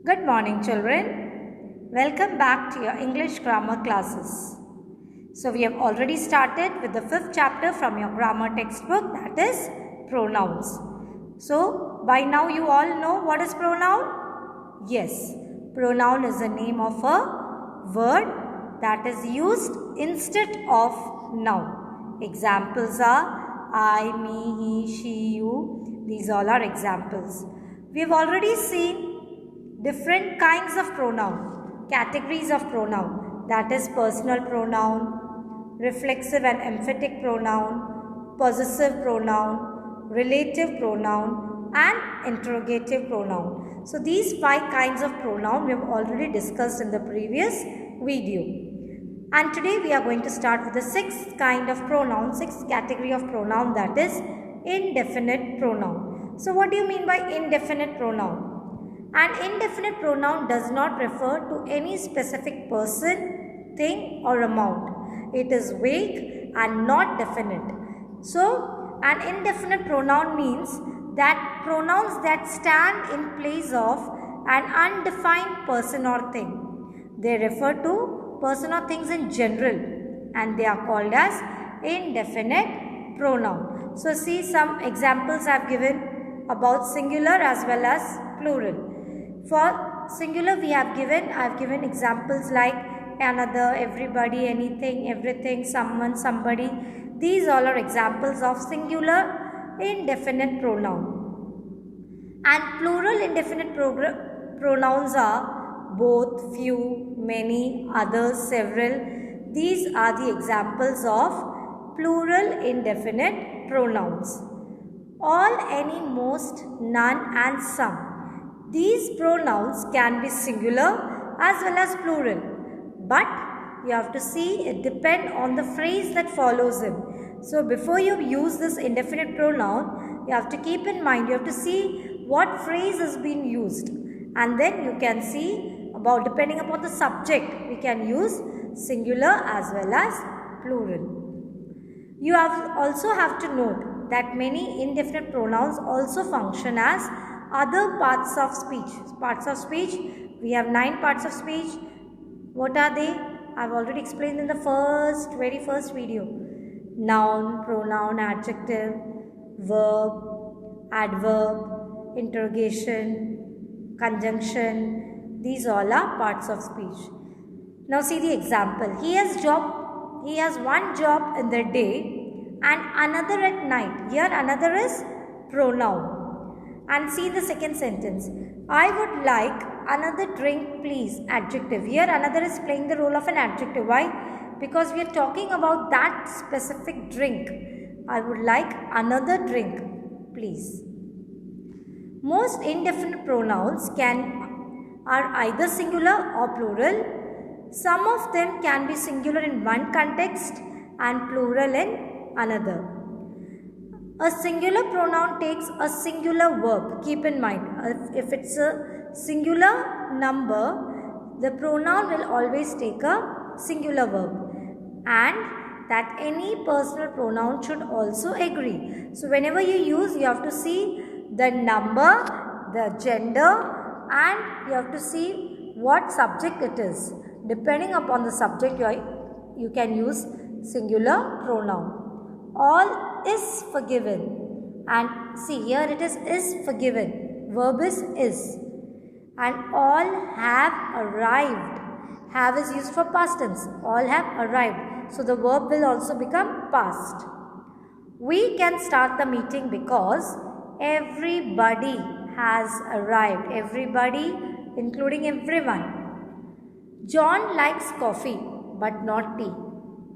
Good morning, children. Welcome back to your English grammar classes. So, we have already started with the 5th chapter from your grammar textbook, that is pronouns. So, by now you all know what is pronoun? Yes, pronoun is the name of a word that is used instead of noun. Examples are I, me, he, she, you. These all are examples. We have already seen different kinds of pronoun, categories of pronoun, that is personal pronoun, reflexive and emphatic pronoun, possessive pronoun, relative pronoun and interrogative pronoun. So these 5 kinds of pronoun we have already discussed in the previous video. And today we are going to start with the 6th kind of pronoun, 6th category of pronoun, that is indefinite pronoun. So what do you mean by indefinite pronoun? An indefinite pronoun does not refer to any specific person, thing or amount. It is vague and not definite. So, an indefinite pronoun means that pronouns that stand in place of an undefined person or thing. They refer to person or things in general and they are called as indefinite pronoun. So, see some examples I have given about singular as well as plural. For singular I have given examples like another, everybody, anything, everything, someone, somebody. These all are examples of singular indefinite pronoun. And plural indefinite pronouns are both, few, many, others, several. These are the examples of plural indefinite pronouns. All, any, most, none and some. These pronouns can be singular as well as plural, but you have to see it depend on the phrase that follows it. So before you use this indefinite pronoun, you have to keep in mind, you have to see what phrase is being used, and then you can see about depending upon the subject, we can use singular as well as plural. You also have to note that many indefinite pronouns also function as other parts of speech. Parts of speech, we have 9 parts of speech. What are they? I have already explained in the very first video. Noun, pronoun, adjective, verb, adverb, interrogation, conjunction. These all are parts of speech. Now see the example. He has one job in the day and another at night. Here another is pronoun. And see the second sentence. I would like another drink please, adjective. Here another is playing the role of an adjective. Why? Because we are talking about that specific drink. I would like another drink please. Most indefinite pronouns are either singular or plural. Some of them can be singular in one context and plural in another. A singular pronoun takes a singular verb. Keep in mind, if it's a singular number, the pronoun will always take a singular verb. And that any personal pronoun should also agree. So, whenever you have to see the number, the gender, and you have to see what subject it is. Depending upon the subject, you can use singular pronoun. All is forgiven, and see here it is forgiven, verb is, and all have arrived. Have is used for past tense, all have arrived, so the verb will also become past. We can start the meeting because everybody has arrived, everybody including everyone. John likes coffee but not tea.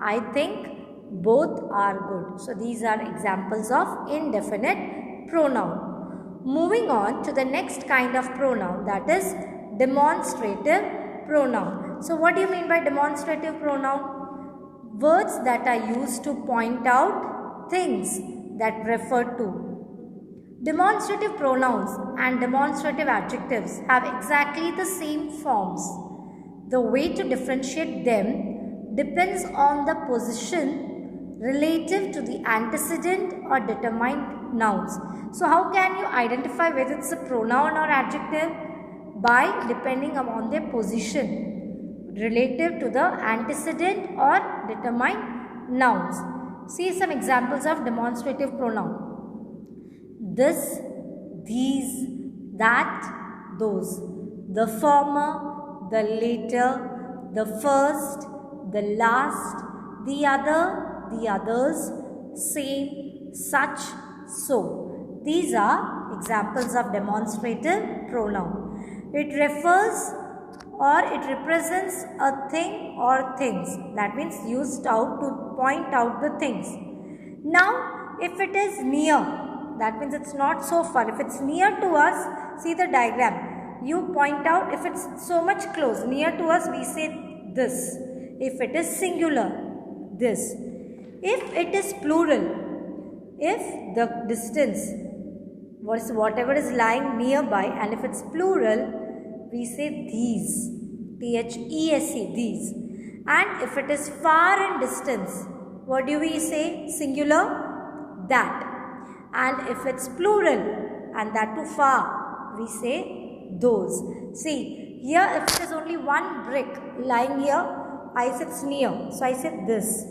I think both are good. So these are examples of indefinite pronoun. Moving on to the next kind of pronoun, that is demonstrative pronoun. So what do you mean by demonstrative pronoun? Words that are used to point out things that refer to. Demonstrative pronouns and demonstrative adjectives have exactly the same forms. The way to differentiate them depends on the position relative to the antecedent or determined nouns. So how can you identify whether it's a pronoun or adjective? by depending upon their position relative to the antecedent or determined nouns. See some examples of demonstrative pronoun. This, these, that, those. The former, the later, the first, the last, the other, the others, same, such, so. These are examples of demonstrative pronoun. It refers or it represents a thing or things. That means used out to point out the things. Now, if it is near, that means it's not so far. If it's near to us, see the diagram. You point out if it's so much close. Near to us, we say this. If it is singular, this. If it is plural, if the distance, whatever is lying nearby, and if it's plural, we say these. T-H-E-S-E, these. And if it is far in distance, what do we say? Singular, that. And if it's plural and that too far, we say those. See, here if it is only one brick lying here, I said it's near, so I said this.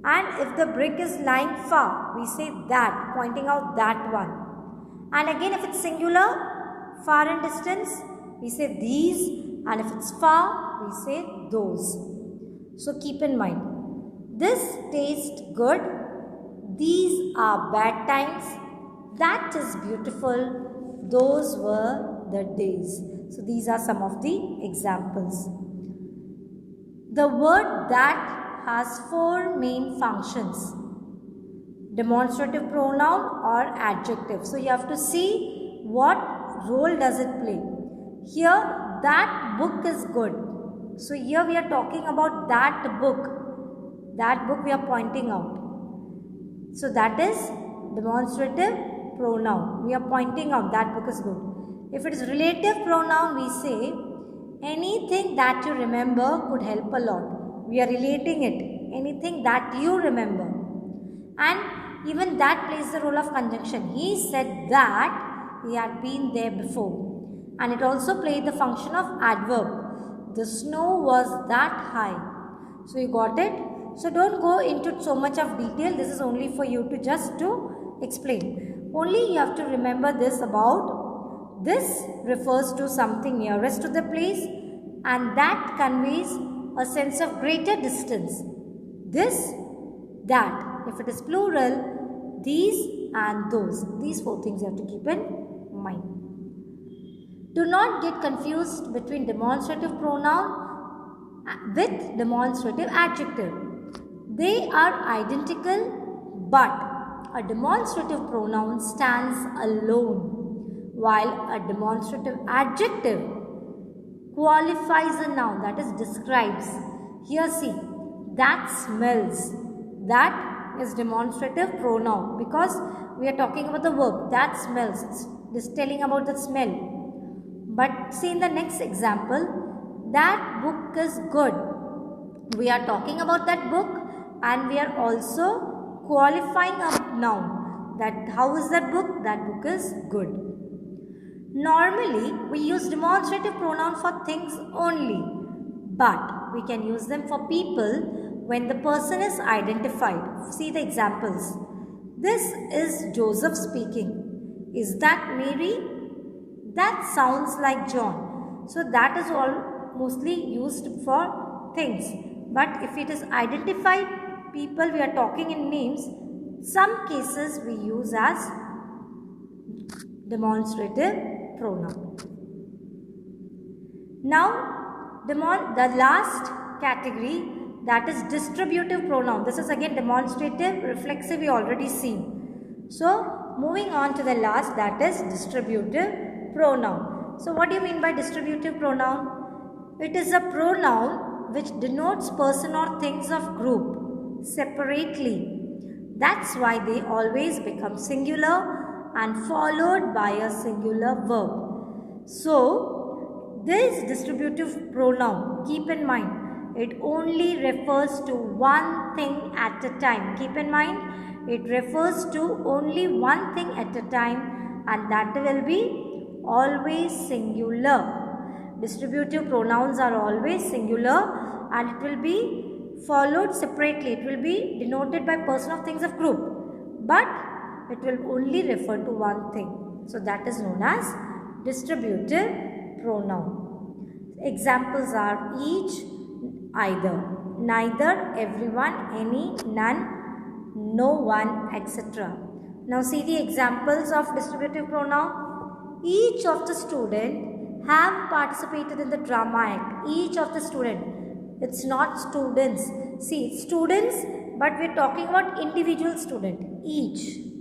And if the brick is lying far, we say that, pointing out that one. And again, if it's singular, far in distance, we say these. And if it's far, we say those. So keep in mind, this tastes good. These are bad times. That is beautiful. Those were the days. So these are some of the examples. The word that has four main functions: demonstrative pronoun or adjective. So you have to see what role does it play. Here, that book is good. So here we are talking about that book. That book we are pointing out. So that is demonstrative pronoun. We are pointing out that book is good. If it is relative pronoun, we say anything that you remember could help a lot. We are relating it. Anything that you remember. And even that plays the role of conjunction. He said that he had been there before. And it also played the function of adverb. The snow was that high. So you got it? So don't go into so much of detail. This is only for you to just to explain. Only you have to remember this about this refers to something nearest to the place, and that conveys a sense of greater distance. This, that. If it is plural, these and those. These four things you have to keep in mind. Do not get confused between demonstrative pronoun with demonstrative adjective. They are identical, but a demonstrative pronoun stands alone, while a demonstrative adjective qualifies a noun, that is describes. Here see, that smells. That is demonstrative pronoun because we are talking about the verb that smells. It's telling about the smell. But see in the next example, that book is good. We are talking about that book and we are also qualifying a noun. That how is that book? That book is good. Normally, we use demonstrative pronoun for things only, but we can use them for people when the person is identified. See the examples. This is Joseph speaking. Is that Mary? That sounds like John. So that is all mostly used for things. But if it is identified people, we are talking in names, some cases we use as demonstrative pronoun. Now, the last category, that is distributive pronoun. This is again demonstrative, reflexive we already seen. So, moving on to the last, that is distributive pronoun. So what do you mean by distributive pronoun? It is a pronoun which denotes person or things of group separately. That's why they always become singular and followed by a singular verb. So this distributive pronoun, keep in mind, it only refers to one thing at a time. Keep in mind, it refers to only one thing at a time, and that will be always singular. distributive pronouns are always singular and it will be followed separately. It will be denoted by person of things of group, but it will only refer to one thing. So that is known as distributive pronoun. Examples are each, either, neither, everyone, any, none, no one, etc. Now see the examples of distributive pronoun. Each of the student have participated in the drama act. Each of the student. It's not students. See, it's students, but we're talking about individual student. Each.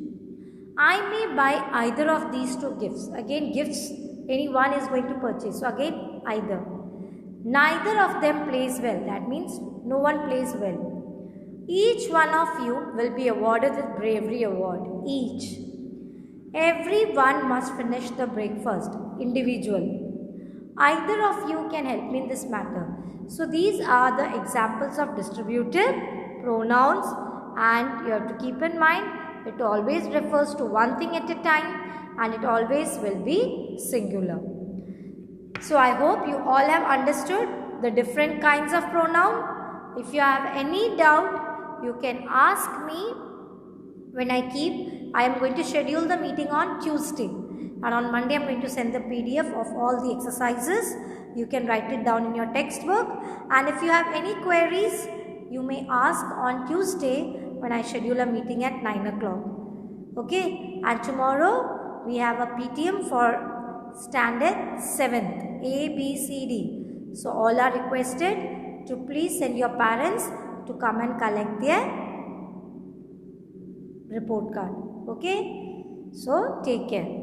I may buy either of these two gifts. Again, gifts anyone is going to purchase. So again, either. Neither of them plays well. That means no one plays well. Each one of you will be awarded with bravery award. Each. Everyone must finish the breakfast. Individual. Either of you can help me in this matter. So these are the examples of distributive pronouns, and you have to keep in mind it always refers to one thing at a time and it always will be singular. So I hope you all have understood the different kinds of pronoun. If you have any doubt, you can ask me when I am going to schedule the meeting on Tuesday, and on Monday I am going to send the PDF of all the exercises. You can write it down in your textbook, and if you have any queries, you may ask on Tuesday when I schedule a meeting at 9 o'clock. Okay, and tomorrow we have a PTM for standard 7th, A, B, C, D. So all are requested to please send your parents to come and collect their report card. Okay, so take care.